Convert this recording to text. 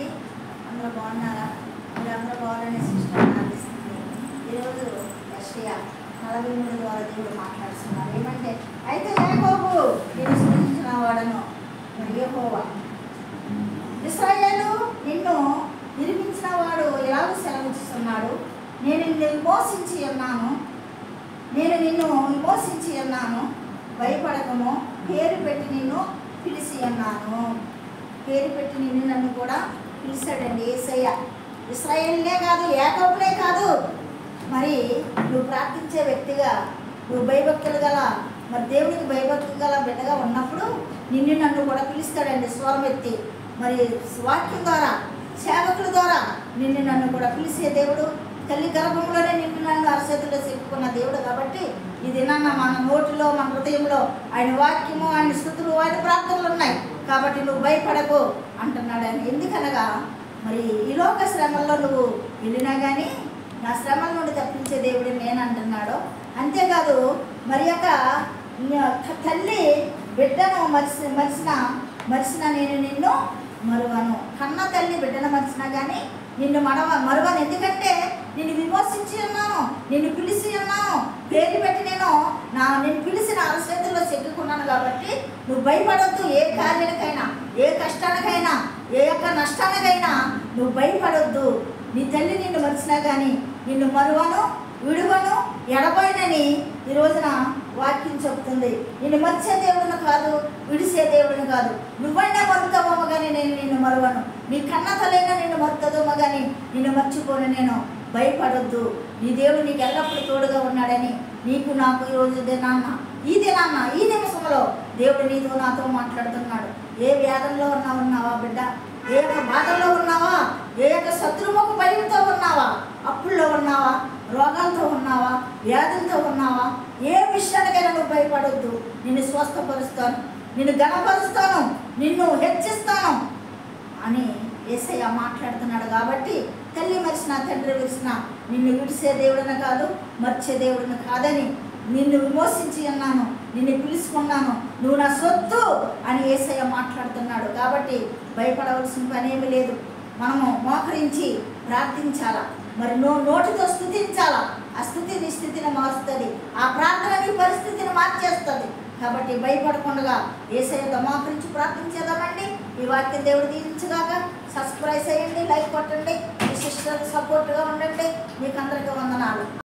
బాగున్నానండి. అందరూ బాగున్నారా? మీరు అందరూ బాగున్నారని సిస్టర్ అనిపిస్తుంది. ఈరోజు యెషయా 43 ద్వారా దేవుడు మాట్లాడుతున్నారు. ఏమంటే, అయితే యాకోబు నేను సృష్టించిన వాడను, మరి యెహోవా ఇశ్రాయేలు నిన్ను నిర్మించిన వాడు ఎలాగ సెలవిస్తున్నాడు, నేను నిన్ను విమోచించి ఉన్నాను, భయపడకము, పేరు పెట్టి నిన్ను పిలిచి ఉన్నాను. పేరు పెట్టి నిన్ను నన్ను కూడా పిలిచాడండి యేసయ్య. ఇశ్రాయేలునే కాదు, యాకోబునే కాదు, మరి నువ్వు ప్రార్థించే వ్యక్తిగా, నువ్వు భయభక్తులు గల, మరి దేవునికి భయభక్తులు గల బిడ్డగా ఉన్నప్పుడు నిన్ను నన్ను కూడా పిలుస్తాడండి స్వరం ఎత్తి. మరి వాక్యం ద్వారా, సేవకుల ద్వారా నిన్ను నన్ను కూడా పిలిచే దేవుడు. తల్లి గర్భంలోనే నిన్ను నన్ను అరచేతిలో చెప్పుకున్న దేవుడు. కాబట్టి ఇది మన నోటిలో, మన హృదయంలో ఆయన వాక్యము, ఆయన స్తుతులు, ఆయన ప్రార్థనలు ఉన్నాయి. కాబట్టి నువ్వు భయపడకు అంటున్నాడు ఆయన. ఎందుకనగా మరి ఈ లోక శ్రమల్లో నువ్వు వెళ్ళినా కానీ నా శ్రమల నుండి తప్పించే దేవుడు నేను అంటున్నాడు. అంతేకాదు, మరి యొక్క తల్లి బిడ్డను మరిసిన నేను నిన్ను మరువను. కన్న తల్లి బిడ్డను మరిచినా కానీ నిన్ను మరువను. ఎందుకంటే నిన్ను విమోచించి ఉన్నాను, నిన్ను పిలిచి ఉన్నాను, పేరు పెట్టి నిన్ను పిలిచిన అరచేతుల్లో చెక్కుకున్నాను. కాబట్టి నువ్వు భయపడొద్దు. ఏ కార్యానికైనా, ఏ కష్టానికైనా, ఏ యొక్క నష్టానికైనా నువ్వు భయపడొద్దు. నీ తల్లి నిన్ను మరిచినా కానీ నిన్ను మరువను, విడువను, ఎడబోయినని ఈ రోజున వాక్యం చెప్తుంది. నిన్ను మరిచే దేవుడును కాదు, విడిసే దేవుడును కాదు. నువ్వైనా మరుతావమ్మ కానీ నేను నిన్ను మరువను. నీ కన్న తలైనా నిన్ను మరుతుందమ్మ కానీ నిన్ను మర్చిపోను నేను. భయపడొద్దు. నీ దేవుడు నీకు ఎల్లప్పుడూ తోడుగా ఉన్నాడని నీకు నాకు ఈరోజు ఈ నిమిషంలో దేవుడు నీతో నాతో మాట్లాడుతున్నాడు. ఏ వ్యాధంలో ఉన్నావా బిడ్డ? ఏ యొక్క బాధల్లో ఉన్నావా? ఏ యొక్క శత్రువుకు భయంతో ఉన్నావా? అప్పుల్లో ఉన్నావా? రోగాలతో ఉన్నావా? వ్యాధులతో ఉన్నావా? ఏ విషయానికైనా నువ్వు భయపడొద్దు. నిన్ను స్వస్థపరుస్తాను, నిన్ను ఘనపరుస్తాను, నిన్ను హెచ్చిస్తాను అని యేసయ్య మాట్లాడుతున్నాడు. కాబట్టి తల్లి మరిచిన, తండ్రి విడిచిన నిన్ను విడిసే దేవుడిని కాదు, మర్చే దేవుడిని కాదని నిన్ను విమోచించి ఉన్నాను, నిన్ను పిలుచుకున్నాను, నువ్వు నా సొత్తు అని యేసయ్య మాట్లాడుతున్నాడు. కాబట్టి భయపడవలసిన పనేమి లేదు. మనము మోకరించి ప్రార్థించాలా, మరి నోటితో స్తుతించాలా. ఆ స్థితి నీ స్థితిని మారుస్తుంది, ఆ ప్రార్థన నీ పరిస్థితిని మార్చేస్తుంది. కాబట్టి భయపడకుండా యేసయ్యతో మోకరించి ప్రార్థించేద్దామండి. ఈ వాక్యం దేవుడు దీవించగాక. సబ్స్క్రైబ్ చేయండి, లైక్ కొట్టండి, మీ సిస్టర్ సపోర్ట్గా ఉండండి. మీకు అందరికీ వందనాలు.